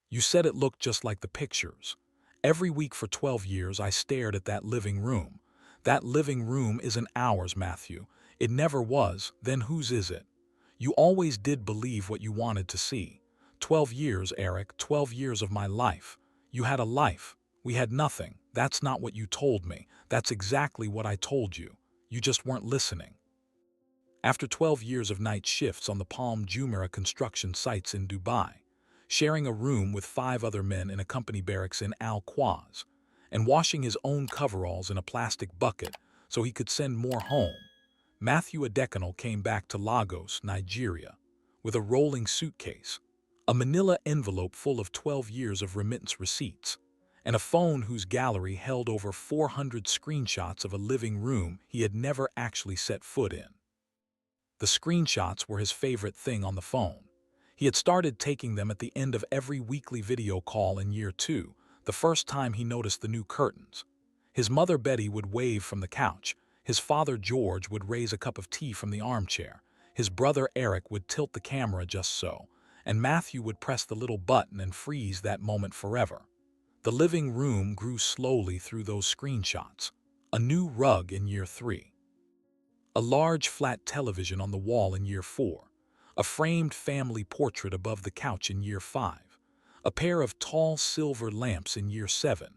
You said it looked just like the pictures. Every week for 12 years I stared at that living room. That living room isn't ours, Matthew. It never was, then whose is it? You always did believe what you wanted to see. 12 years, Eric, 12 years of my life. You had a life. We had nothing. That's not what you told me. That's exactly what I told you. You just weren't listening. After 12 years of night shifts on the Palm Jumeirah construction sites in Dubai, sharing a room with 5 other men in a company barracks in Al Quoz, and washing his own coveralls in a plastic bucket so he could send more home, Matthew Adekanal came back to Lagos, Nigeria, with a rolling suitcase, a manila envelope full of 12 years of remittance receipts, and a phone whose gallery held over 400 screenshots of a living room he had never actually set foot in. The screenshots were his favorite thing on the phone. He had started taking them at the end of every weekly video call in year 2, the first time he noticed the new curtains. His mother Betty would wave from the couch, his father George would raise a cup of tea from the armchair, his brother Eric would tilt the camera just so, and Matthew would press the little button and freeze that moment forever. The living room grew slowly through those screenshots. A new rug in year 3. A large flat television on the wall in year 4, a framed family portrait above the couch in year 5, a pair of tall silver lamps in year 7,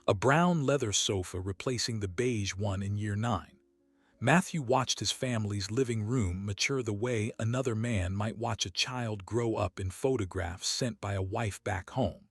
a brown leather sofa replacing the beige one in year 9. Matthew watched his family's living room mature the way another man might watch a child grow up in photographs sent by a wife back home.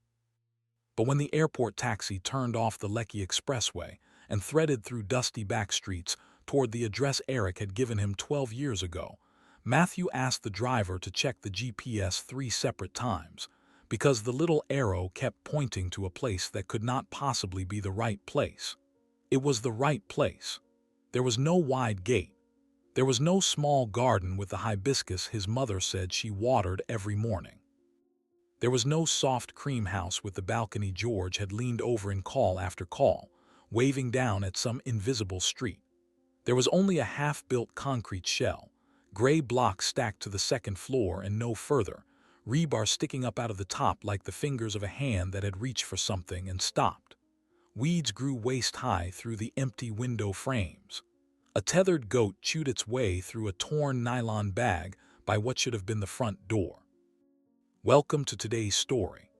But when the airport taxi turned off the Lekki Expressway and threaded through dusty back streets toward the address Eric had given him 12 years ago, Matthew asked the driver to check the GPS 3 separate times, because the little arrow kept pointing to a place that could not possibly be the right place. It was the right place. There was no wide gate. There was no small garden with the hibiscus his mother said she watered every morning. There was no soft cream house with the balcony George had leaned over in call after call, waving down at some invisible street. There was only a half-built concrete shell, gray blocks stacked to the second floor and no further, rebar sticking up out of the top like the fingers of a hand that had reached for something and stopped. Weeds grew waist-high through the empty window frames. A tethered goat chewed its way through a torn nylon bag by what should have been the front door. Welcome to today's story.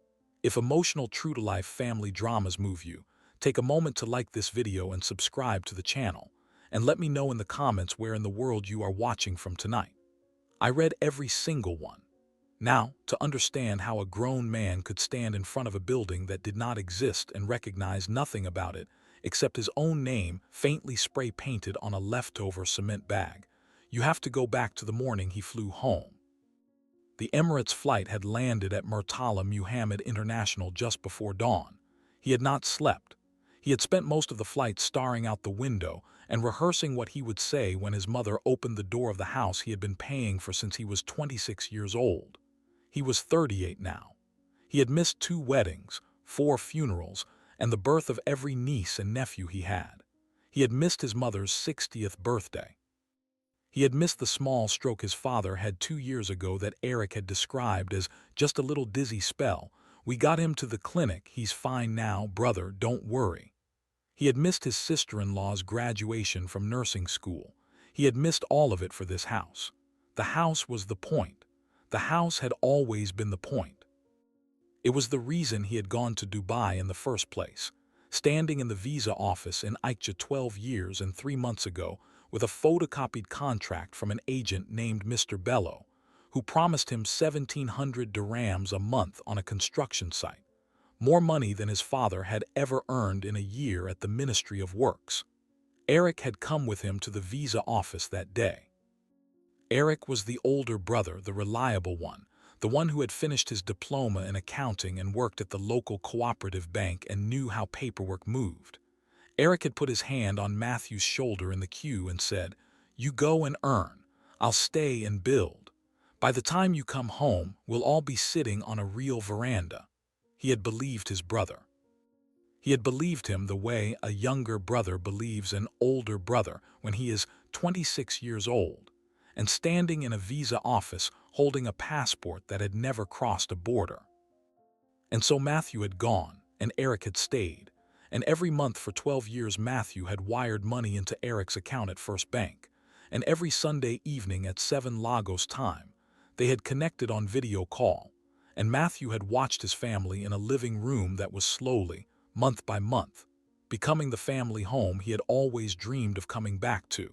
If emotional true-to-life family dramas move you, take a moment to like this video and subscribe to the channel, and let me know in the comments where in the world you are watching from tonight. I read every single one. Now, to understand how a grown man could stand in front of a building that did not exist and recognize nothing about it except his own name faintly spray-painted on a leftover cement bag, you have to go back to the morning he flew home. The Emirates flight had landed at Murtala Muhammad International just before dawn. He had not slept. He had spent most of the flight staring out the window and rehearsing what he would say when his mother opened the door of the house he had been paying for since he was 26 years old. He was 38 now. He had missed 2 weddings, 4 funerals, and the birth of every niece and nephew he had. He had missed his mother's 60th birthday. He had missed the small stroke his father had 2 years ago that Eric had described as just a little dizzy spell. We got him to the clinic, he's fine now, brother, don't worry. He had missed his sister-in-law's graduation from nursing school. He had missed all of it for this house. The house was the point. The house had always been the point. It was the reason he had gone to Dubai in the first place, standing in the visa office in Aikja 12 years and 3 months ago with a photocopied contract from an agent named Mr. Bello, who promised him 1,700 dirhams a month on a construction site, more money than his father had ever earned in a year at the Ministry of Works. Eric had come with him to the visa office that day. Eric was the older brother, the reliable one, the one who had finished his diploma in accounting and worked at the local cooperative bank and knew how paperwork moved. Eric had put his hand on Matthew's shoulder in the queue and said, "You go and earn. I'll stay and build. By the time you come home, we'll all be sitting on a real veranda." He had believed his brother. He had believed him the way a younger brother believes an older brother when he is 26 years old and standing in a visa office holding a passport that had never crossed a border. And so Matthew had gone, and Eric had stayed. And every month for 12 years Matthew had wired money into Eric's account at First Bank. And every Sunday evening at 7 Lagos time, they had connected on video call. And Matthew had watched his family in a living room that was slowly, month by month, becoming the family home he had always dreamed of coming back to.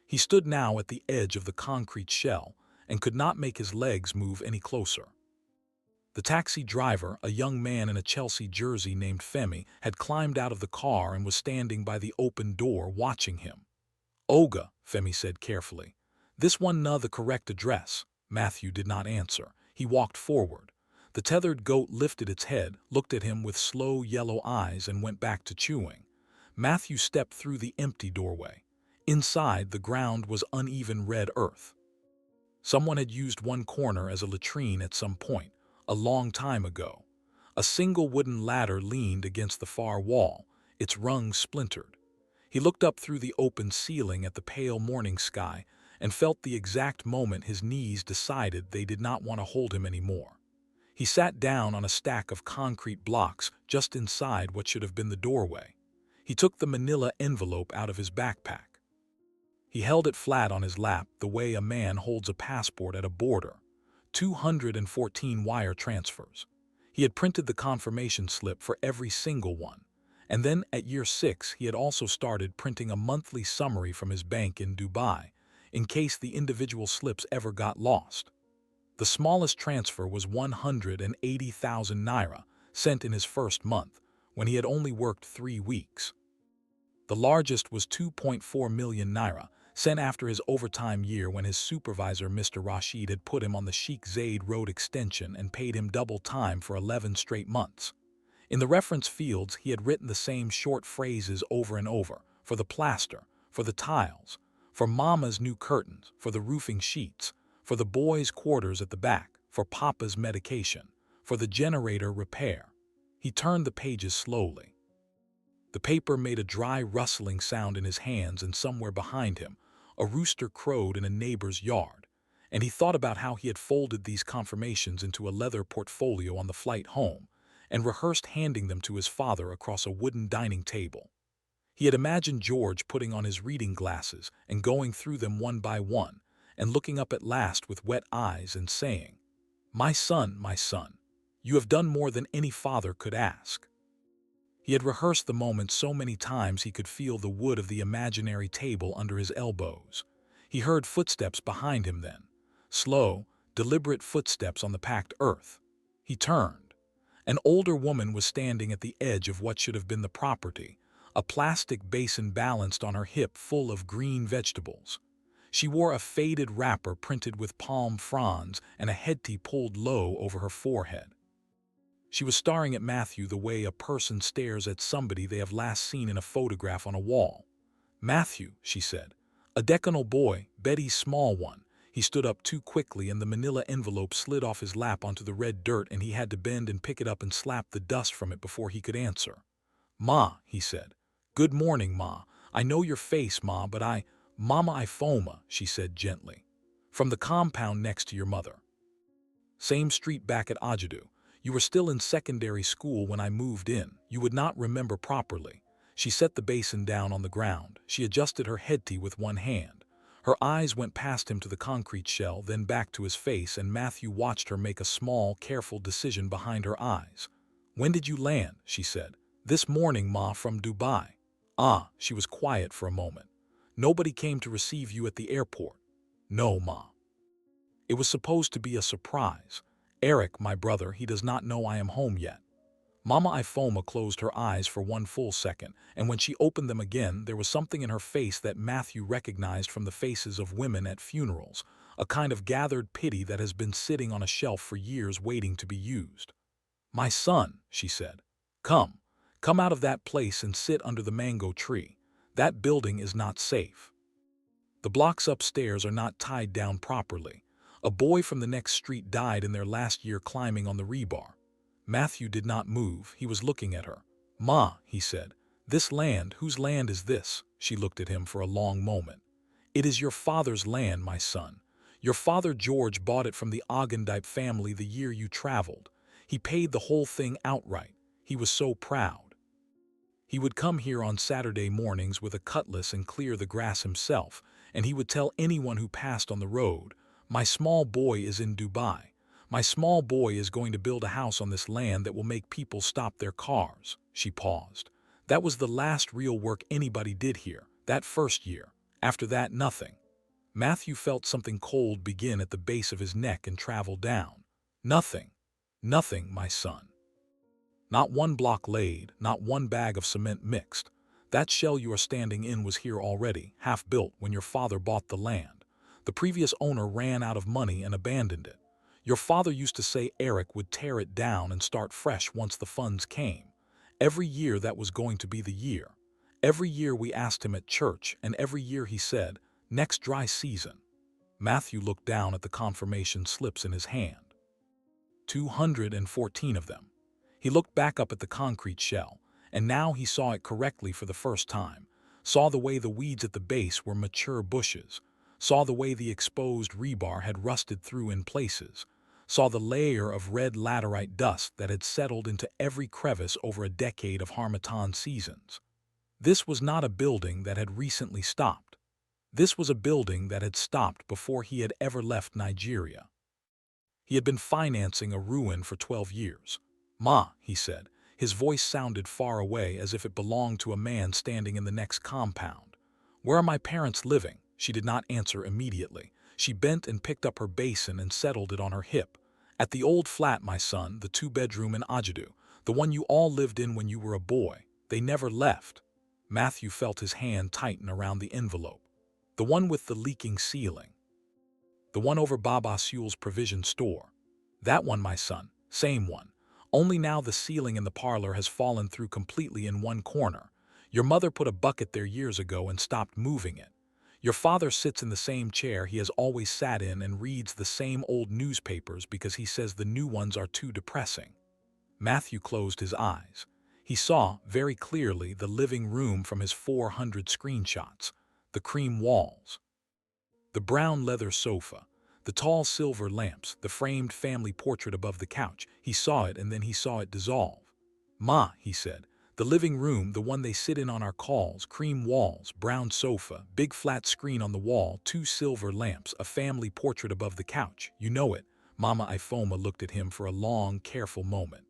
He stood now at the edge of the concrete shell and could not make his legs move any closer. The taxi driver, a young man in a Chelsea jersey named Femi, had climbed out of the car and was standing by the open door watching him. "Oga," Femi said carefully. "This one the correct address." Matthew did not answer. He walked forward. The tethered goat lifted its head, looked at him with slow yellow eyes and went back to chewing. Matthew stepped through the empty doorway. Inside, the ground was uneven red earth. Someone had used one corner as a latrine at some point, a long time ago. A single wooden ladder leaned against the far wall, its rungs splintered. He looked up through the open ceiling at the pale morning sky and felt the exact moment his knees decided they did not want to hold him anymore. He sat down on a stack of concrete blocks just inside what should have been the doorway. He took the manila envelope out of his backpack. He held it flat on his lap the way a man holds a passport at a border. 214 wire transfers. He had printed the confirmation slip for every single one. And then at year 6 he had also started printing a monthly summary from his bank in Dubai, in case the individual slips ever got lost. The smallest transfer was 180,000 naira, sent in his first month, when he had only worked 3 weeks. The largest was 2.4 million naira, sent after his overtime year when his supervisor Mr. Rashid had put him on the Sheikh Zayed Road extension and paid him double time for 11 straight months. In the reference fields he had written the same short phrases over and over, for the plaster, for the tiles, for Mama's new curtains, for the roofing sheets, for the boys' quarters at the back, for Papa's medication, for the generator repair. He turned the pages slowly. The paper made a dry rustling sound in his hands, and somewhere behind him, a rooster crowed in a neighbor's yard, and he thought about how he had folded these confirmations into a leather portfolio on the flight home and rehearsed handing them to his father across a wooden dining table. He had imagined George putting on his reading glasses and going through them one by one and looking up at last with wet eyes and saying, my son, you have done more than any father could ask." He had rehearsed the moment so many times he could feel the wood of the imaginary table under his elbows. He heard footsteps behind him then, slow, deliberate footsteps on the packed earth. He turned. An older woman was standing at the edge of what should have been the property, a plastic basin balanced on her hip full of green vegetables. She wore a faded wrapper printed with palm fronds and a headtie pulled low over her forehead. She was staring at Matthew the way a person stares at somebody they have last seen in a photograph on a wall. "Matthew," she said. "A decanal boy, Betty's small one." He stood up too quickly and the manila envelope slid off his lap onto the red dirt and he had to bend and pick it up and slap the dust from it before he could answer. "Ma," he said. "Good morning, Ma. I know your face, Ma, but Mama Ifoma," she said gently. "From the compound next to your mother. Same street back at Ajadu. You were still in secondary school when I moved in. You would not remember properly." She set the basin down on the ground. She adjusted her headtie with one hand. Her eyes went past him to the concrete shell, then back to his face, and Matthew watched her make a small, careful decision behind her eyes. "When did you land?" she said. "This morning, Ma, from Dubai." "Ah," she was quiet for a moment. "Nobody came to receive you at the airport?" "No, Ma. It was supposed to be a surprise. Eric, my brother, he does not know I am home yet." Mama Ifoma closed her eyes for one full second, and when she opened them again, there was something in her face that Matthew recognized from the faces of women at funerals, a kind of gathered pity that has been sitting on a shelf for years waiting to be used. "My son," she said, Come out of that place and sit under the mango tree. That building is not safe. The blocks upstairs are not tied down properly. A boy from the next street died in their last year climbing on the rebar." Matthew did not move. He was looking at her. "Ma," he said, "this land, whose land is this?" She looked at him for a long moment. "It is your father's land, my son. Your father George bought it from the Ogundipe family the year you traveled. He paid the whole thing outright. He was so proud. He would come here on Saturday mornings with a cutlass and clear the grass himself, and he would tell anyone who passed on the road, "My small boy is in Dubai. My small boy is going to build a house on this land that will make people stop their cars." She paused. That was the last real work anybody did here, that first year. After that, nothing. Matthew felt something cold begin at the base of his neck and travel down. Nothing. Nothing, my son. Not one block laid, not one bag of cement mixed. That shell you are standing in was here already, half built, when your father bought the land. The previous owner ran out of money and abandoned it. Your father used to say Eric would tear it down and start fresh once the funds came. Every year that was going to be the year. Every year we asked him at church, and every year he said, "Next dry season." Matthew looked down at the confirmation slips in his hand. 214 of them. He looked back up at the concrete shell, and now he saw it correctly for the first time, saw the way the weeds at the base were mature bushes, saw the way the exposed rebar had rusted through in places, saw the layer of red laterite dust that had settled into every crevice over a decade of harmattan seasons. This was not a building that had recently stopped. This was a building that had stopped before he had ever left Nigeria. He had been financing a ruin for 12 years. "Ma," he said. His voice sounded far away, as if it belonged to a man standing in the next compound. "Where are my parents living?" She did not answer immediately. She bent and picked up her basin and settled it on her hip. "At the old flat, my son, the 2-bedroom in Ajadu, the one you all lived in when you were a boy. They never left." Matthew felt his hand tighten around the envelope. "The one with the leaking ceiling. The one over Baba Sewell's provision store. That one, my son, same one. Only now the ceiling in the parlor has fallen through completely in one corner. Your mother put a bucket there years ago and stopped moving it. Your father sits in the same chair he has always sat in and reads the same old newspapers because he says the new ones are too depressing." Matthew closed his eyes. He saw, very clearly, the living room from his 400 screenshots, the cream walls, the brown leather sofa, the tall silver lamps, the framed family portrait above the couch. He saw it, and then he saw it dissolve. "Ma," he said, "the living room, the one they sit in on our calls, cream walls, brown sofa, big flat screen on the wall, 2 silver lamps, a family portrait above the couch. You know it." Mama Ifoma looked at him for a long, careful moment.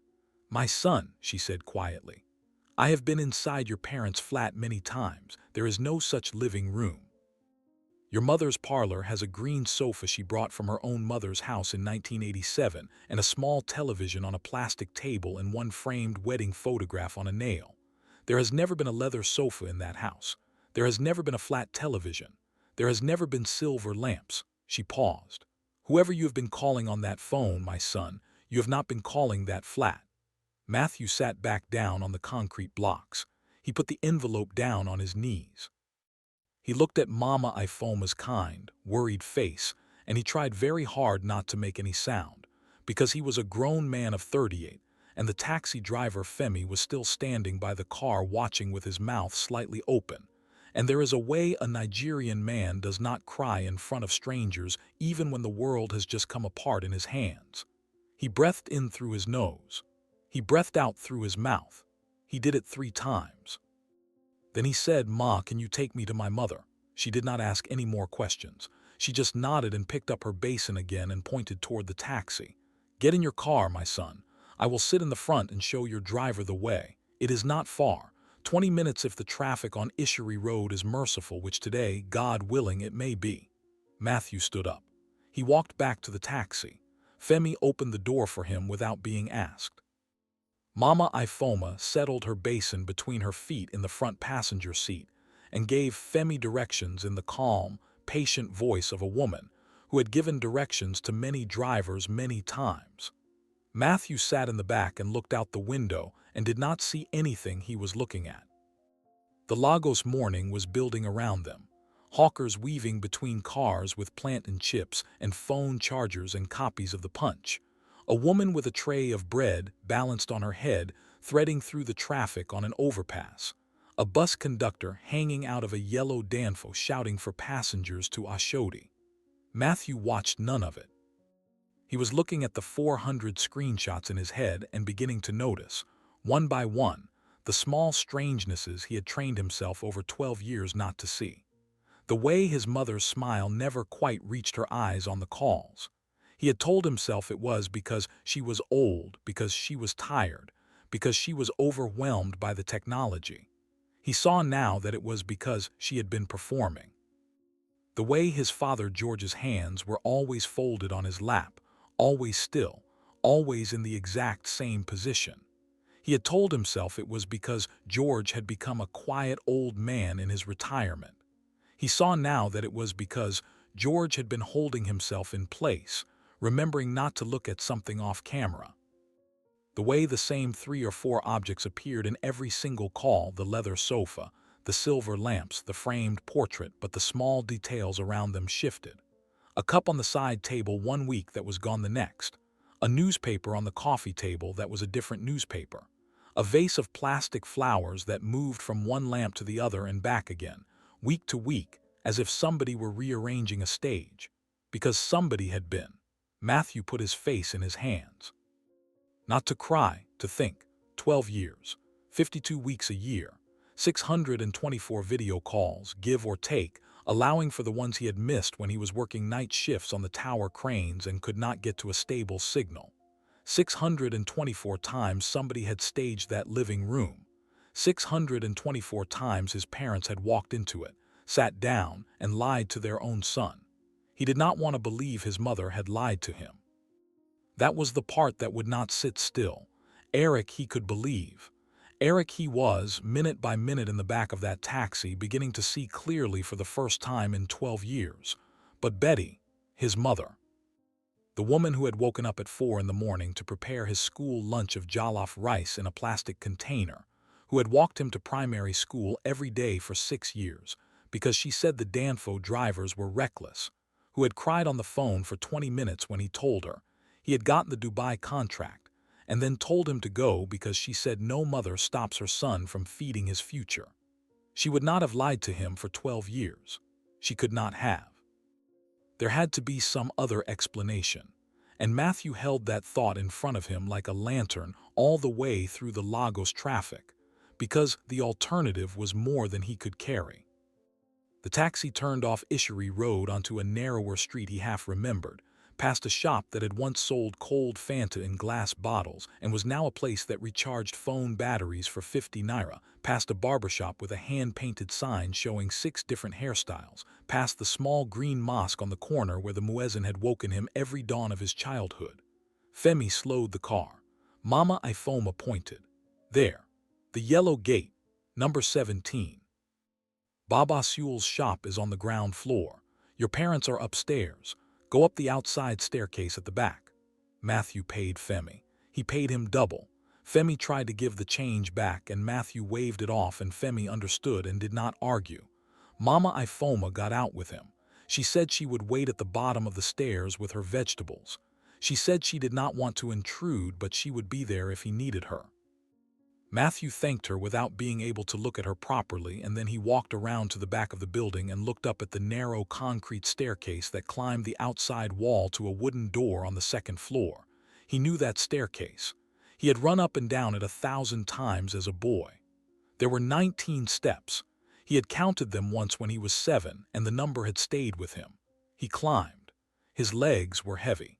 "My son," she said quietly, "I have been inside your parents' flat many times. There is no such living room. Your mother's parlor has a green sofa she brought from her own mother's house in 1987 and a small television on a plastic table and one framed wedding photograph on a nail. There has never been a leather sofa in that house. There has never been a flat television. There has never been silver lamps." She paused. "Whoever you have been calling on that phone, my son, you have not been calling that flat." Matthew sat back down on the concrete blocks. He put the envelope down on his knees. He looked at Mama Ifoma's kind, worried face, and he tried very hard not to make any sound, because he was a grown man of 38, and the taxi driver Femi was still standing by the car watching with his mouth slightly open. And there is a way a Nigerian man does not cry in front of strangers even when the world has just come apart in his hands. He breathed in through his nose. He breathed out through his mouth. He did it 3 times. Then he said, "Ma, can you take me to my mother?" She did not ask any more questions. She just nodded and picked up her basin again and pointed toward the taxi. "Get in your car, my son. I will sit in the front and show your driver the way. It is not far. 20 minutes if the traffic on Ishiri Road is merciful, which today, God willing, it may be." Matthew stood up. He walked back to the taxi. Femi opened the door for him without being asked. Mama Ifoma settled her basin between her feet in the front passenger seat and gave Femi directions in the calm, patient voice of a woman who had given directions to many drivers many times. Matthew sat in the back and looked out the window and did not see anything he was looking at. The Lagos morning was building around them, hawkers weaving between cars with plantain chips and phone chargers and copies of the Punch. A woman with a tray of bread balanced on her head, threading through the traffic on an overpass. A bus conductor hanging out of a yellow Danfo shouting for passengers to Oshodi. Matthew watched none of it. He was looking at the 400 screenshots in his head and beginning to notice, one by one, the small strangenesses he had trained himself over 12 years not to see. The way his mother's smile never quite reached her eyes on the calls. He had told himself it was because she was old, because she was tired, because she was overwhelmed by the technology. He saw now that it was because she had been performing. The way his father George's hands were always folded on his lap, always still, always in the exact same position. He had told himself it was because George had become a quiet old man in his retirement. He saw now that it was because George had been holding himself in place, remembering not to look at something off camera. The way the same 3 or 4 objects appeared in every single call, the leather sofa, the silver lamps, the framed portrait, but the small details around them shifted. A cup on the side table one week that was gone the next. A newspaper on the coffee table that was a different newspaper. A vase of plastic flowers that moved from one lamp to the other and back again, week to week, as if somebody were rearranging a stage. Because somebody had been. Matthew put his face in his hands. Not to cry, to think. 12 years, 52 weeks a year, 624 video calls, give or take, allowing for the ones he had missed when he was working night shifts on the tower cranes and could not get to a stable signal. 624 times somebody had staged that living room. 624 times his parents had walked into it, sat down, and lied to their own son. He did not want to believe his mother had lied to him. That was the part that would not sit still. Eric he could believe. Eric he was, minute by minute in the back of that taxi, beginning to see clearly for the first time in 12 years. But Betty, his mother, the woman who had woken up at 4 in the morning to prepare his school lunch of jollof rice in a plastic container, who had walked him to primary school every day for 6 years, because she said the Danfo drivers were reckless, who had cried on the phone for 20 minutes when he told her he had gotten the Dubai contract, and then told him to go because she said no mother stops her son from feeding his future. She would not have lied to him for 12 years. She could not have. There had to be some other explanation, and Matthew held that thought in front of him like a lantern all the way through the Lagos traffic, because the alternative was more than he could carry. The taxi turned off Ishery Road onto a narrower street he half remembered, past a shop that had once sold cold Fanta in glass bottles and was now a place that recharged phone batteries for 50 naira, past a barbershop with a hand-painted sign showing 6 different hairstyles, past the small green mosque on the corner where the muezzin had woken him every dawn of his childhood. Femi slowed the car. Mama Ifoma pointed. There. The yellow gate. Number 17. Baba Sewell's shop is on the ground floor. Your parents are upstairs. Go up the outside staircase at the back. Matthew paid Femi. He paid him double. Femi tried to give the change back and Matthew waved it off and Femi understood and did not argue. Mama Ifoma got out with him. She said she would wait at the bottom of the stairs with her vegetables. She said she did not want to intrude, but she would be there if he needed her. Matthew thanked her without being able to look at her properly, and then he walked around to the back of the building and looked up at the narrow concrete staircase that climbed the outside wall to a wooden door on the 2nd floor. He knew that staircase. He had run up and down it 1,000 times as a boy. There were 19 steps. He had counted them once when he was 7, and the number had stayed with him. He climbed. His legs were heavy.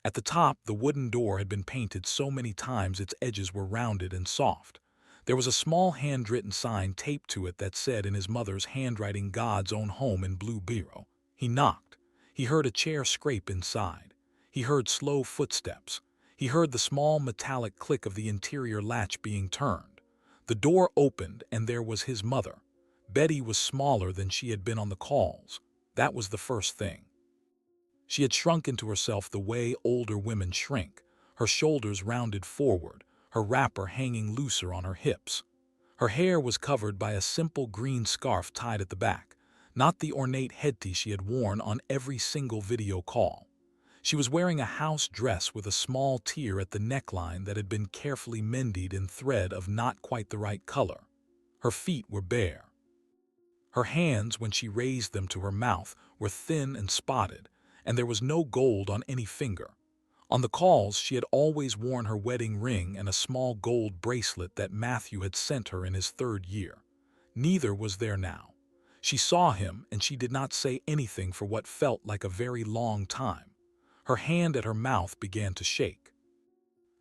At the top, the wooden door had been painted so many times its edges were rounded and soft. There was a small handwritten sign taped to it that said in his mother's handwriting, God's own home in blue biro. He knocked. He heard a chair scrape inside. He heard slow footsteps. He heard the small metallic click of the interior latch being turned. The door opened and there was his mother. Betty was smaller than she had been on the calls. That was the first thing. She had shrunk into herself the way older women shrink, her shoulders rounded forward, her wrapper hanging looser on her hips. Her hair was covered by a simple green scarf tied at the back, not the ornate headtie she had worn on every single video call. She was wearing a house dress with a small tear at the neckline that had been carefully mended in thread of not quite the right color. Her feet were bare. Her hands, when she raised them to her mouth, were thin and spotted, and there was no gold on any finger. On the calls, she had always worn her wedding ring and a small gold bracelet that Matthew had sent her in his 3rd year. Neither was there now. She saw him, and she did not say anything for what felt like a very long time. Her hand at her mouth began to shake.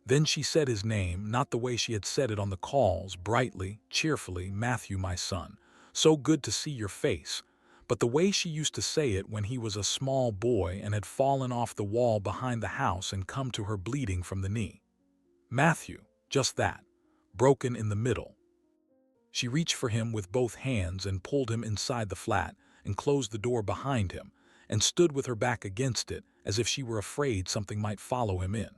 Then she said his name, not the way she had said it on the calls, brightly, cheerfully, "Matthew, my son, so good to see your face," but the way she used to say it when he was a small boy and had fallen off the wall behind the house and come to her bleeding from the knee. Matthew, just that, broken in the middle. She reached for him with both hands and pulled him inside the flat and closed the door behind him and stood with her back against it as if she were afraid something might follow him in.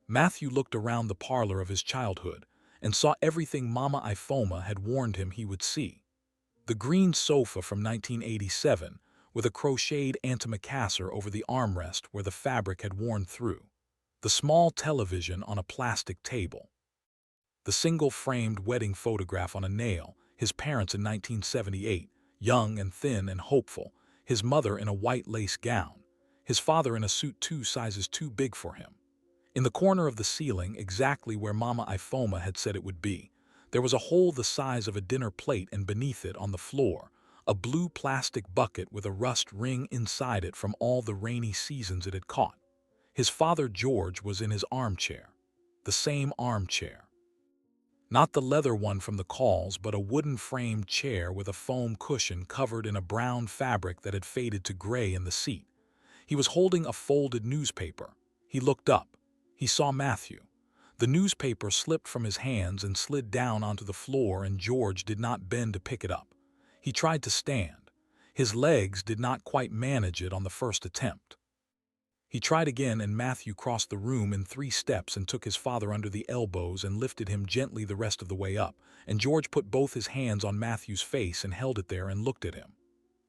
Matthew looked around the parlor of his childhood and saw everything Mama Ifoma had warned him he would see. The green sofa from 1987 with a crocheted antimacassar over the armrest where the fabric had worn through. The small television on a plastic table. The single-framed wedding photograph on a nail, his parents in 1978, young and thin and hopeful, his mother in a white lace gown, his father in a suit 2 sizes too big for him. In the corner of the ceiling, exactly where Mama Ifoma had said it would be, there was a hole the size of a dinner plate, and beneath it, on the floor, a blue plastic bucket with a rust ring inside it from all the rainy seasons it had caught. His father George was in his armchair. The same armchair. Not the leather one from the calls, but a wooden-framed chair with a foam cushion covered in a brown fabric that had faded to gray in the seat. He was holding a folded newspaper. He looked up. He saw Matthew. The newspaper slipped from his hands and slid down onto the floor, and George did not bend to pick it up. He tried to stand. His legs did not quite manage it on the first attempt. He tried again, and Matthew crossed the room in 3 steps and took his father under the elbows and lifted him gently the rest of the way up, and George put both his hands on Matthew's face and held it there and looked at him.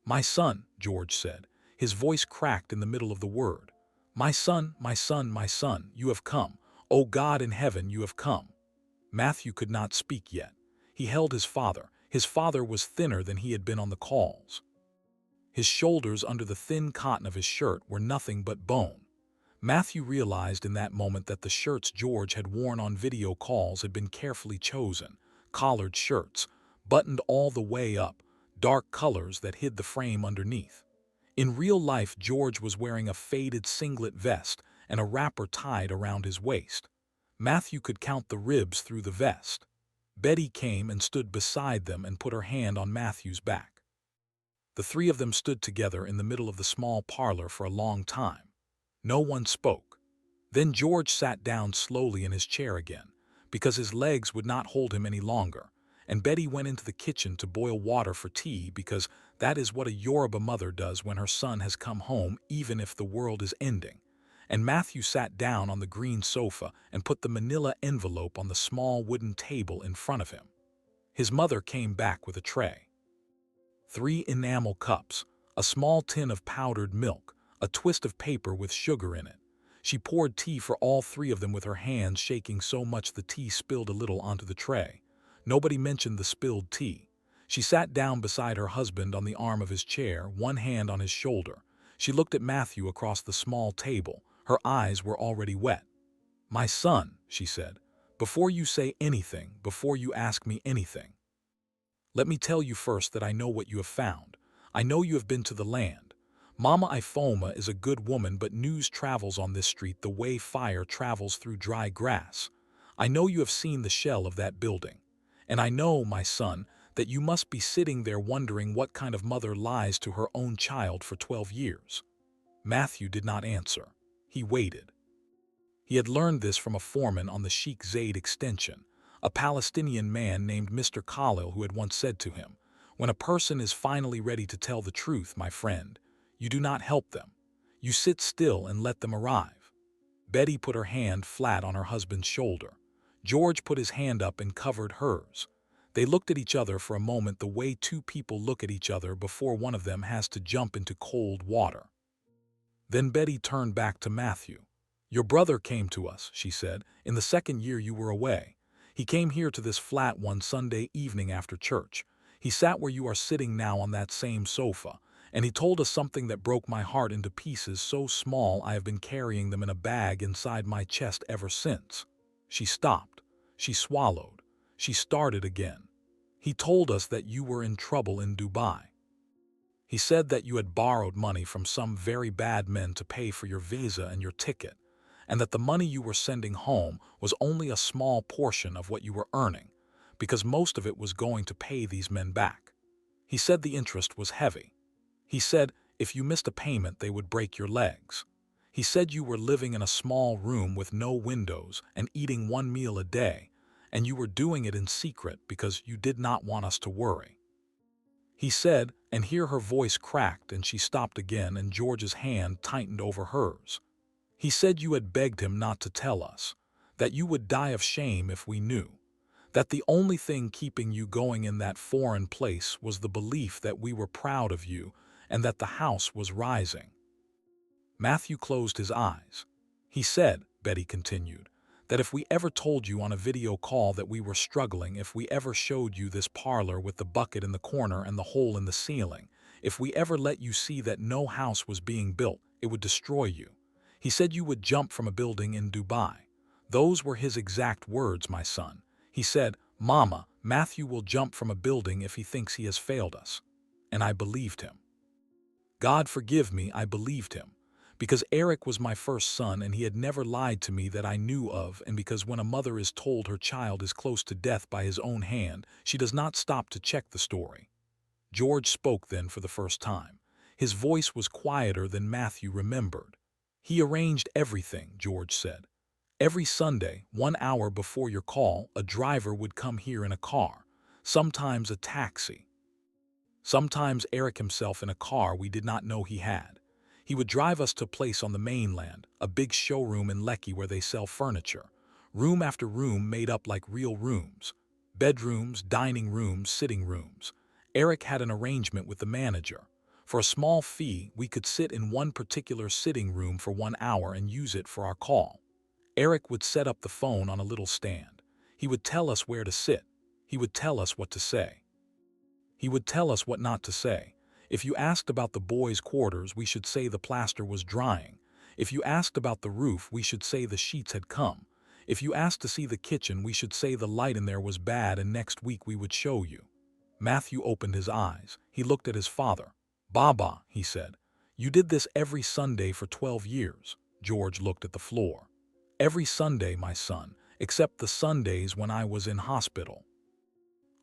"My son," George said. His voice cracked in the middle of the word. "My son, my son, my son, you have come. O God in heaven, you have come." Matthew could not speak yet. He held his father. His father was thinner than he had been on the calls. His shoulders under the thin cotton of his shirt were nothing but bone. Matthew realized in that moment that the shirts George had worn on video calls had been carefully chosen, collared shirts, buttoned all the way up, dark colors that hid the frame underneath. In real life, George was wearing a faded singlet vest and a wrapper tied around his waist. Matthew could count the ribs through the vest. Betty came and stood beside them and put her hand on Matthew's back. The 3 of them stood together in the middle of the small parlor for a long time. No one spoke. Then George sat down slowly in his chair again, because his legs would not hold him any longer, and Betty went into the kitchen to boil water for tea, because that is what a Yoruba mother does when her son has come home, even if the world is ending. And Matthew sat down on the green sofa and put the manila envelope on the small wooden table in front of him. His mother came back with a tray. 3 enamel cups, a small tin of powdered milk, a twist of paper with sugar in it. She poured tea for all 3 of them with her hands shaking so much the tea spilled a little onto the tray. Nobody mentioned the spilled tea. She sat down beside her husband on the arm of his chair, one hand on his shoulder. She looked at Matthew across the small table. Her eyes were already wet. "My son," she said, "before you say anything, before you ask me anything, let me tell you first that I know what you have found. I know you have been to the land. Mama Ifoma is a good woman, but news travels on this street the way fire travels through dry grass. I know you have seen the shell of that building. And I know, my son, that you must be sitting there wondering what kind of mother lies to her own child for 12 years. Matthew did not answer. He waited. He had learned this from a foreman on the Sheikh Zayed extension, a Palestinian man named Mr. Khalil, who had once said to him, "When a person is finally ready to tell the truth, my friend, you do not help them. You sit still and let them arrive." Betty put her hand flat on her husband's shoulder. George put his hand up and covered hers. They looked at each other for a moment, the way 2 people look at each other before one of them has to jump into cold water. Then Betty turned back to Matthew. "Your brother came to us," she said, "in the 2nd year you were away. He came here to this flat one Sunday evening after church. He sat where you are sitting now on that same sofa, And he told us something that broke my heart into pieces so small I have been carrying them in a bag inside my chest ever since. She stopped. She swallowed. She started again. He told us that you were in trouble in Dubai. He said that you had borrowed money from some very bad men to pay for your visa and your ticket, and that the money you were sending home was only a small portion of what you were earning, because most of it was going to pay these men back. He said the interest was heavy. He said if you missed a payment they would break your legs. He said you were living in a small room with no windows and eating one meal a day, and you were doing it in secret because you did not want us to worry. He said, and here her voice cracked and she stopped again and George's hand tightened over hers. He said you had begged him not to tell us, that you would die of shame if we knew, that the only thing keeping you going in that foreign place was the belief that we were proud of you and that the house was rising. Matthew closed his eyes. He said, Betty continued, that if we ever told you on a video call that we were struggling, if we ever showed you this parlor with the bucket in the corner and the hole in the ceiling, if we ever let you see that no house was being built, it would destroy you. He said you would jump from a building in Dubai. Those were his exact words, my son. He said, Mama, Matthew will jump from a building if he thinks he has failed us. And I believed him. God forgive me, I believed him. Because Eric was my first son and he had never lied to me that I knew of, and because when a mother is told her child is close to death by his own hand, she does not stop to check the story. George spoke then for the first time. His voice was quieter than Matthew remembered. He arranged everything, George said. Every Sunday, 1 hour before your call, a driver would come here in a car, sometimes a taxi. Sometimes Eric himself in a car we did not know he had. He would drive us to a place on the mainland, a big showroom in Lekki where they sell furniture. Room after room made up like real rooms. Bedrooms, dining rooms, sitting rooms. Eric had an arrangement with the manager. For a small fee, we could sit in one particular sitting room for 1 hour and use it for our call. Eric would set up the phone on a little stand. He would tell us where to sit. He would tell us what to say. He would tell us what not to say. If you asked about the boys' quarters, we should say the plaster was drying. If you asked about the roof, we should say the sheets had come. If you asked to see the kitchen, we should say the light in there was bad and next week we would show you. Matthew opened his eyes. He looked at his father. Baba, he said, you did this every Sunday for 12 years. George looked at the floor. Every Sunday, my son, except the Sundays when I was in hospital.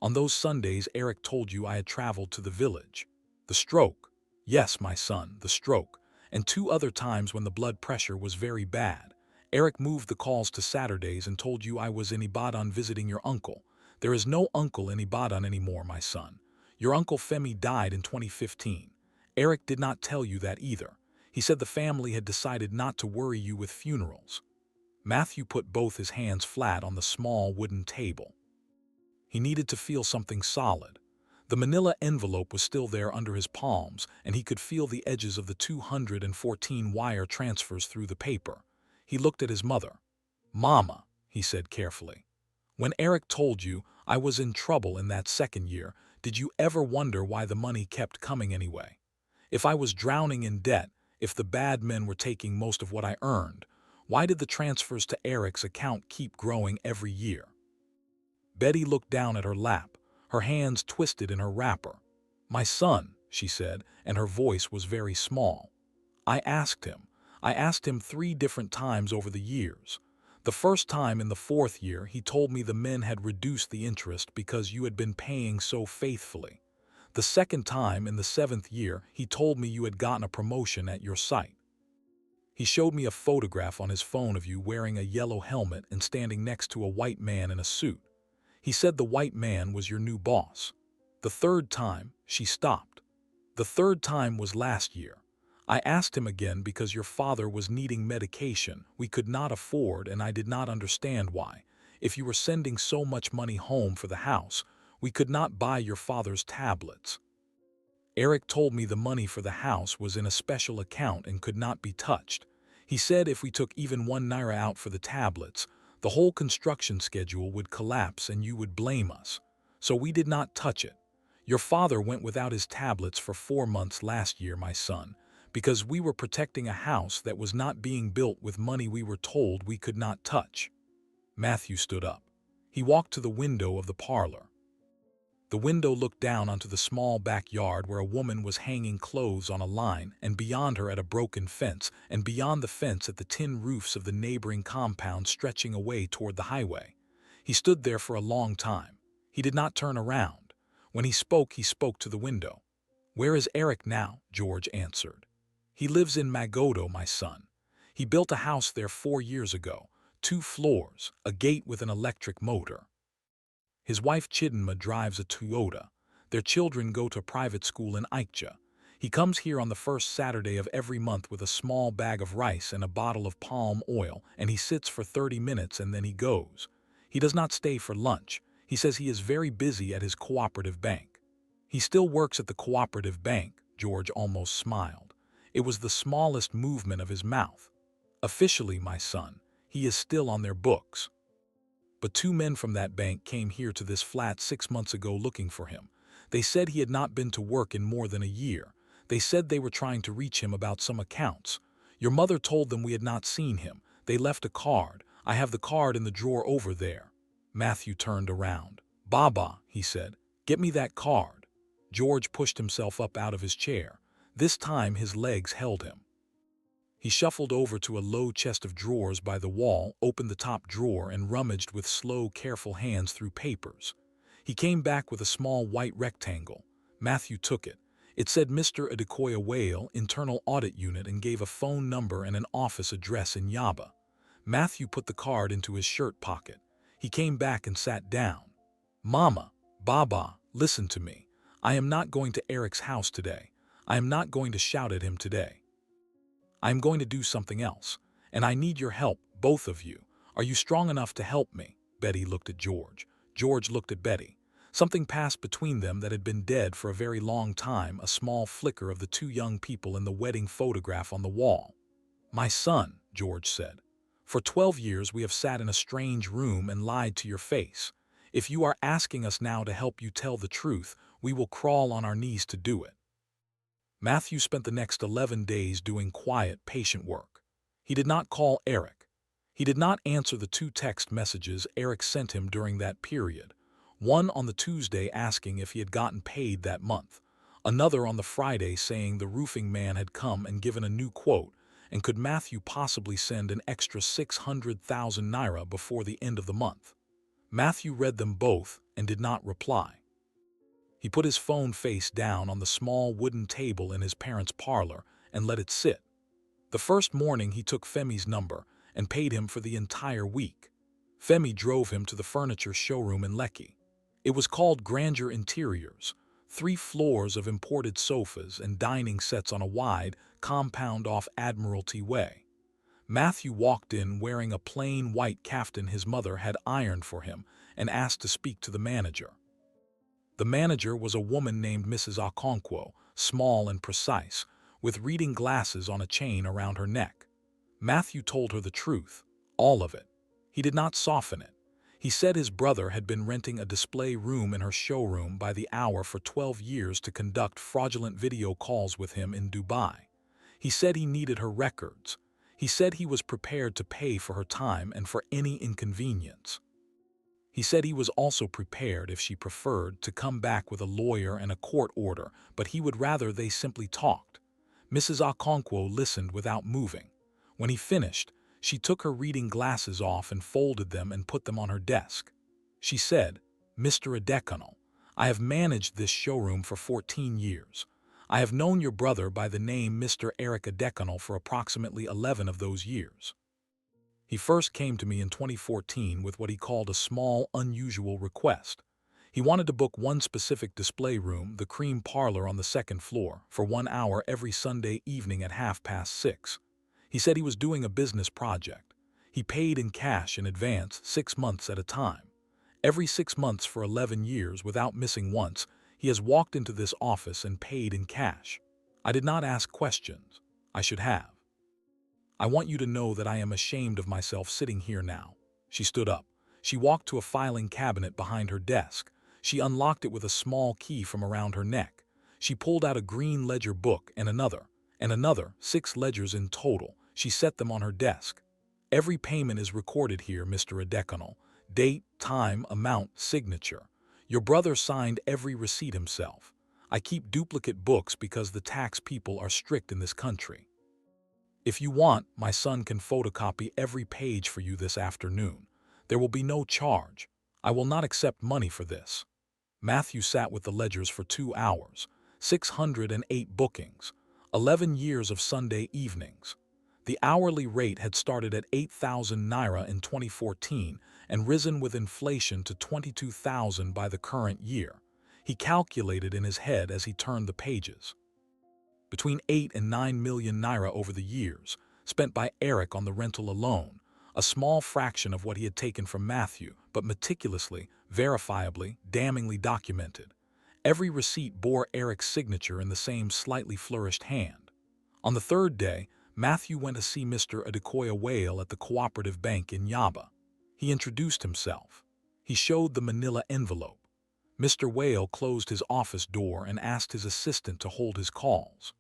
On those Sundays, Eric told you I had traveled to the village. The stroke. Yes, my son, the stroke. And 2 other times when the blood pressure was very bad. Eric moved the calls to Saturdays and told you I was in Ibadan visiting your uncle. There is no uncle in Ibadan anymore, my son. Your uncle Femi died in 2015. Eric did not tell you that either. He said the family had decided not to worry you with funerals. Matthew put both his hands flat on the small wooden table. He needed to feel something solid. The manila envelope was still there under his palms, and he could feel the edges of the 214 wire transfers through the paper. He looked at his mother. Mama, he said carefully, when Eric told you I was in trouble in that second year, did you ever wonder why the money kept coming anyway? If I was drowning in debt, if the bad men were taking most of what I earned, why did the transfers to Eric's account keep growing every year? Betty looked down at her lap, her hands twisted in her wrapper. My son, she said, and her voice was very small. I asked him 3 different times over the years. The first time in the 4th year, he told me the men had reduced the interest because you had been paying so faithfully. The second time in the 7th year, he told me you had gotten a promotion at your site. He showed me a photograph on his phone of you wearing a yellow helmet and standing next to a white man in a suit. He said the white man was your new boss. The 3rd time, she stopped. The 3rd time was last year. I asked him again because your father was needing medication we could not afford, and I did not understand why. If you were sending so much money home for the house, we could not buy your father's tablets. Eric told me the money for the house was in a special account and could not be touched. He said if we took even 1 naira out for the tablets, the whole construction schedule would collapse and you would blame us. So we did not touch it. Your father went without his tablets for 4 months last year, my son, because we were protecting a house that was not being built with money we were told we could not touch. Matthew stood up. He walked to the window of the parlor. The window looked down onto the small backyard where a woman was hanging clothes on a line, and beyond her at a broken fence, and beyond the fence at the tin roofs of the neighboring compound stretching away toward the highway. He stood there for a long time. He did not turn around. When he spoke to the window. "Where is Eric now?" George answered. "He lives in Magodo, my son. He built a house there 4 years ago, 2 floors, a gate with an electric motor. His wife Chidinma drives a Toyota. Their children go to private school in Aikja. He comes here on the first Saturday of every month with a small bag of rice and a bottle of palm oil, and he sits for 30 minutes and then he goes. He does not stay for lunch. He says he is very busy at his cooperative bank." "He still works at the cooperative bank," George almost smiled. It was the smallest movement of his mouth. "Officially, my son, he is still on their books. But 2 men from that bank came here to this flat 6 months ago looking for him. They said he had not been to work in more than a year. They said they were trying to reach him about some accounts. Your mother told them we had not seen him. They left a card. I have the card in the drawer over there." Matthew turned around. "Baba," he said, "get me that card." George pushed himself up out of his chair. This time his legs held him. He shuffled over to a low chest of drawers by the wall, opened the top drawer, and rummaged with slow, careful hands through papers. He came back with a small white rectangle. Matthew took it. It said Mr. Adekoya Whale, Internal Audit Unit, and gave a phone number and an office address in Yaba. Matthew put the card into his shirt pocket. He came back and sat down. "Mama, Baba, listen to me. I am not going to Eric's house today. I am not going to shout at him today. I am going to do something else. And I need your help, both of you. Are you strong enough to help me?" Betty looked at George. George looked at Betty. Something passed between them that had been dead for a very long time, a small flicker of the 2 young people in the wedding photograph on the wall. "My son," George said, "for 12 years we have sat in a strange room and lied to your face. If you are asking us now to help you tell the truth, we will crawl on our knees to do it." Matthew spent the next 11 days doing quiet, patient work. He did not call Eric. He did not answer the 2 text messages Eric sent him during that period. One on the Tuesday asking if he had gotten paid that month. Another on the Friday saying the roofing man had come and given a new quote, and could Matthew possibly send an extra 600,000 naira before the end of the month. Matthew read them both and did not reply. He put his phone face down on the small wooden table in his parents' parlor and let it sit. The first morning he took Femi's number and paid him for the entire week. Femi drove him to the furniture showroom in Lekki. It was called Grandeur Interiors. 3 floors of imported sofas and dining sets on a wide compound off Admiralty Way. Matthew walked in wearing a plain white kaftan his mother had ironed for him and asked to speak to the manager. The manager was a woman named Mrs. Okonkwo, small and precise, with reading glasses on a chain around her neck. Matthew told her the truth, all of it. He did not soften it. He said his brother had been renting a display room in her showroom by the hour for 12 years to conduct fraudulent video calls with him in Dubai. He said he needed her records. He said he was prepared to pay for her time and for any inconvenience. He said he was also prepared, if she preferred, to come back with a lawyer and a court order, but he would rather they simply talked. Mrs. Okonkwo listened without moving. When he finished, she took her reading glasses off and folded them and put them on her desk. She said, "Mr. Adekoya, I have managed this showroom for 14 years. I have known your brother by the name Mr. Eric Adekoya for approximately 11 of those years. He first came to me in 2014 with what he called a small, unusual request. He wanted to book one specific display room, the cream parlor on the 2nd floor, for 1 hour every Sunday evening at 6:30. He said he was doing a business project. He paid in cash in advance 6 months at a time. Every 6 months for 11 years, without missing once, he has walked into this office and paid in cash. I did not ask questions. I should have. I want you to know that I am ashamed of myself sitting here now." She stood up. She walked to a filing cabinet behind her desk. She unlocked it with a small key from around her neck. She pulled out a green ledger book and another, 6 ledgers in total. She set them on her desk. Every payment is recorded here, Mr. Adekanal. Date, time, amount, signature. Your brother signed every receipt himself. I keep duplicate books because the tax people are strict in this country. If you want, my son can photocopy every page for you this afternoon. There will be no charge. I will not accept money for this. Matthew sat with the ledgers for 2 hours, 608 bookings, 11 years of Sunday evenings. The hourly rate had started at 8,000 naira in 2014 and risen with inflation to 22,000 by the current year. He calculated in his head as he turned the pages. Between 8 and 9 million naira over the years, spent by Eric on the rental alone, a small fraction of what he had taken from Matthew, but meticulously, verifiably, damningly documented. Every receipt bore Eric's signature in the same slightly flourished hand. On the third day, Matthew went to see Mr. Adekoya Whale at the Cooperative Bank in Yaba. He introduced himself. He showed the manila envelope. Mr. Whale closed his office door and asked his assistant to hold his calls.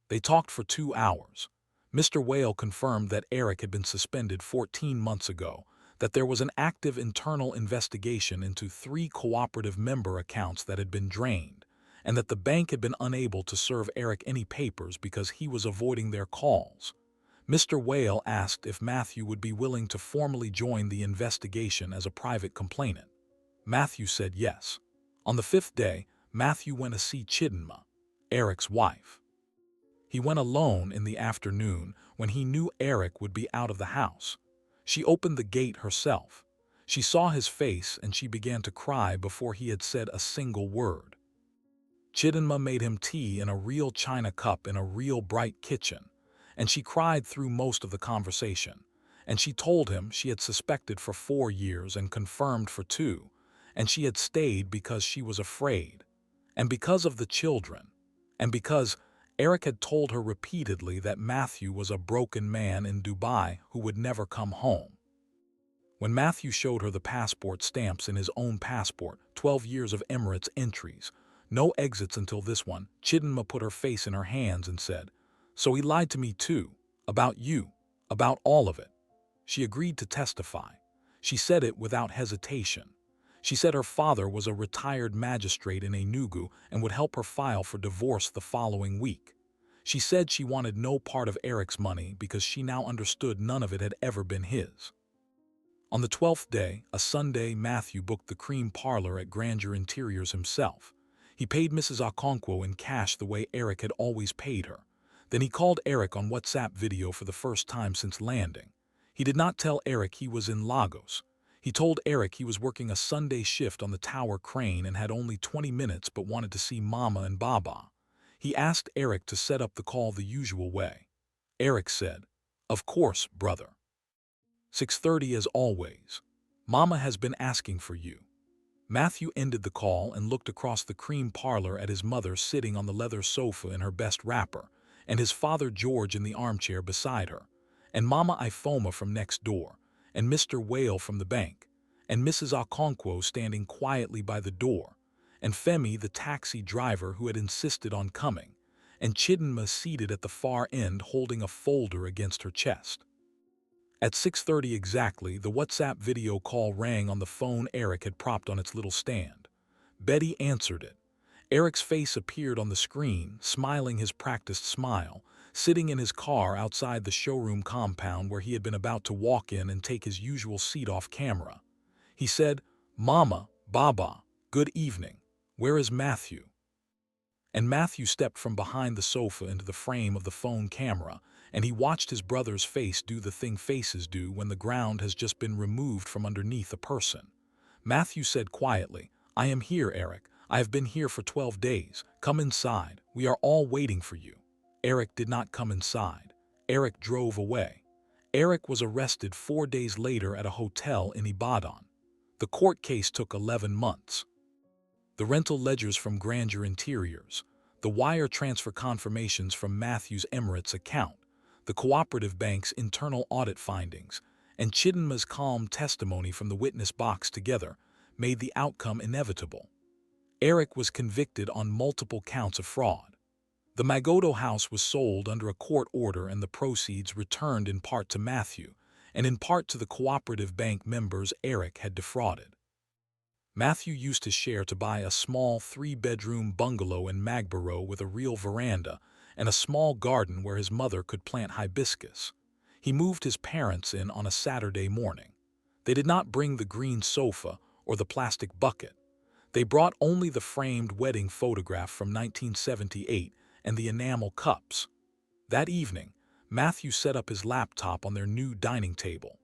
They talked for 2 hours. Mr. Whale confirmed that Eric had been suspended 14 months ago, that there was an active internal investigation into 3 cooperative member accounts that had been drained, and that the bank had been unable to serve Eric any papers because he was avoiding their calls. Mr. Whale asked if Matthew would be willing to formally join the investigation as a private complainant. Matthew said yes. On the 5th day, Matthew went to see Chidinma, Eric's wife. He went alone in the afternoon when he knew Eric would be out of the house. She opened the gate herself. She saw his face and she began to cry before he had said a single word. Chidinma made him tea in a real china cup in a real bright kitchen, and she cried through most of the conversation. And she told him she had suspected for 4 years and confirmed for 2, and she had stayed because she was afraid, and because of the children, and because Eric had told her repeatedly that Matthew was a broken man in Dubai who would never come home. When Matthew showed her the passport stamps in his own passport, 12 years of Emirates entries, no exits until this one, Chidinma put her face in her hands and said, "So he lied to me too, about you, about all of it." She agreed to testify. She said it without hesitation. She said her father was a retired magistrate in Enugu and would help her file for divorce the following week. She said she wanted no part of Eric's money because she now understood none of it had ever been his. On the 12th day, a Sunday, Matthew booked the cream parlor at Grandeur Interiors himself. He paid Mrs. Okonkwo in cash the way Eric had always paid her. Then he called Eric on WhatsApp video for the first time since landing. He did not tell Eric he was in Lagos. He told Eric he was working a Sunday shift on the tower crane and had only 20 minutes but wanted to see Mama and Baba. He asked Eric to set up the call the usual way. Eric said, "Of course, brother. 6:30 as always. Mama has been asking for you." Matthew ended the call and looked across the cream parlor at his mother sitting on the leather sofa in her best wrapper, and his father George in the armchair beside her, and Mama Ifoma from next door, and Mr. Whale from the bank, and Mrs. Okonkwo standing quietly by the door, and Femi the taxi driver who had insisted on coming, and Chidinma seated at the far end holding a folder against her chest. At 6:30 exactly, the WhatsApp video call rang on the phone Eric had propped on its little stand. Betty answered it. Eric's face appeared on the screen, smiling his practiced smile, sitting in his car outside the showroom compound where he had been about to walk in and take his usual seat off camera. He said, "Mama, Baba, good evening. Where is Matthew?" And Matthew stepped from behind the sofa into the frame of the phone camera, and he watched his brother's face do the thing faces do when the ground has just been removed from underneath a person. Matthew said quietly, "I am here, Eric. I have been here for 12 days. Come inside. We are all waiting for you." Eric did not come inside. Eric drove away. Eric was arrested 4 days later at a hotel in Ibadan. The court case took 11 months. The rental ledgers from Grandeur Interiors, the wire transfer confirmations from Matthew's Emirates account, the cooperative bank's internal audit findings, and Chidinma's calm testimony from the witness box together made the outcome inevitable. Eric was convicted on multiple counts of fraud. The Magodo house was sold under a court order and the proceeds returned in part to Matthew, and in part to the cooperative bank members Eric had defrauded. Matthew used his share to buy a small 3-bedroom bungalow in Magborough with a real veranda and a small garden where his mother could plant hibiscus. He moved his parents in on a Saturday morning. They did not bring the green sofa or the plastic bucket. They brought only the framed wedding photograph from 1978 and the enamel cups. That evening, Matthew set up his laptop on their new dining table.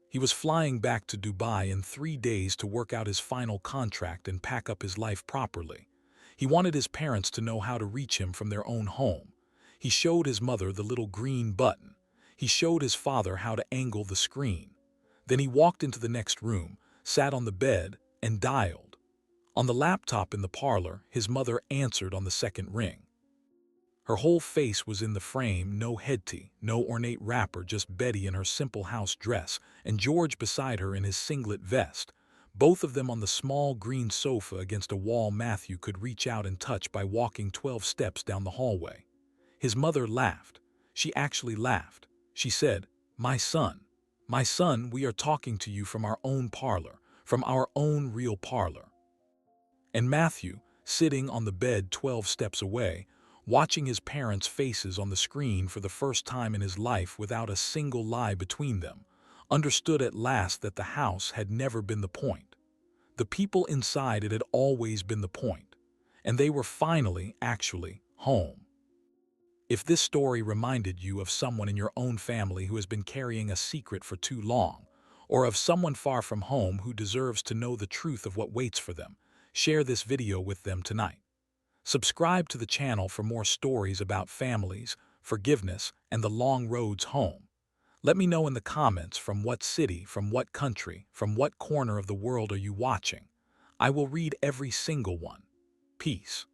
He was flying back to Dubai in 3 days to work out his final contract and pack up his life properly. He wanted his parents to know how to reach him from their own home. He showed his mother the little green button. He showed his father how to angle the screen. Then he walked into the next room, sat on the bed, and dialed. On the laptop in the parlor, his mother answered on the second ring. Her whole face was in the frame, no headtie, no ornate wrapper, just Betty in her simple house dress and George beside her in his singlet vest, both of them on the small green sofa against a wall Matthew could reach out and touch by walking 12 steps down the hallway. His mother laughed. She actually laughed. She said, my son, we are talking to you from our own parlor, from our own real parlor." And Matthew, sitting on the bed 12 steps away, watching his parents' faces on the screen for the first time in his life without a single lie between them, understood at last that the house had never been the point. The people inside it had always been the point, and they were finally, actually, home. If this story reminded you of someone in your own family who has been carrying a secret for too long, or of someone far from home who deserves to know the truth of what waits for them, share this video with them tonight. Subscribe to the channel for more stories about families, forgiveness, and the long roads home. Let me know in the comments from what city, from what country, from what corner of the world are you watching. I will read every single one. Peace.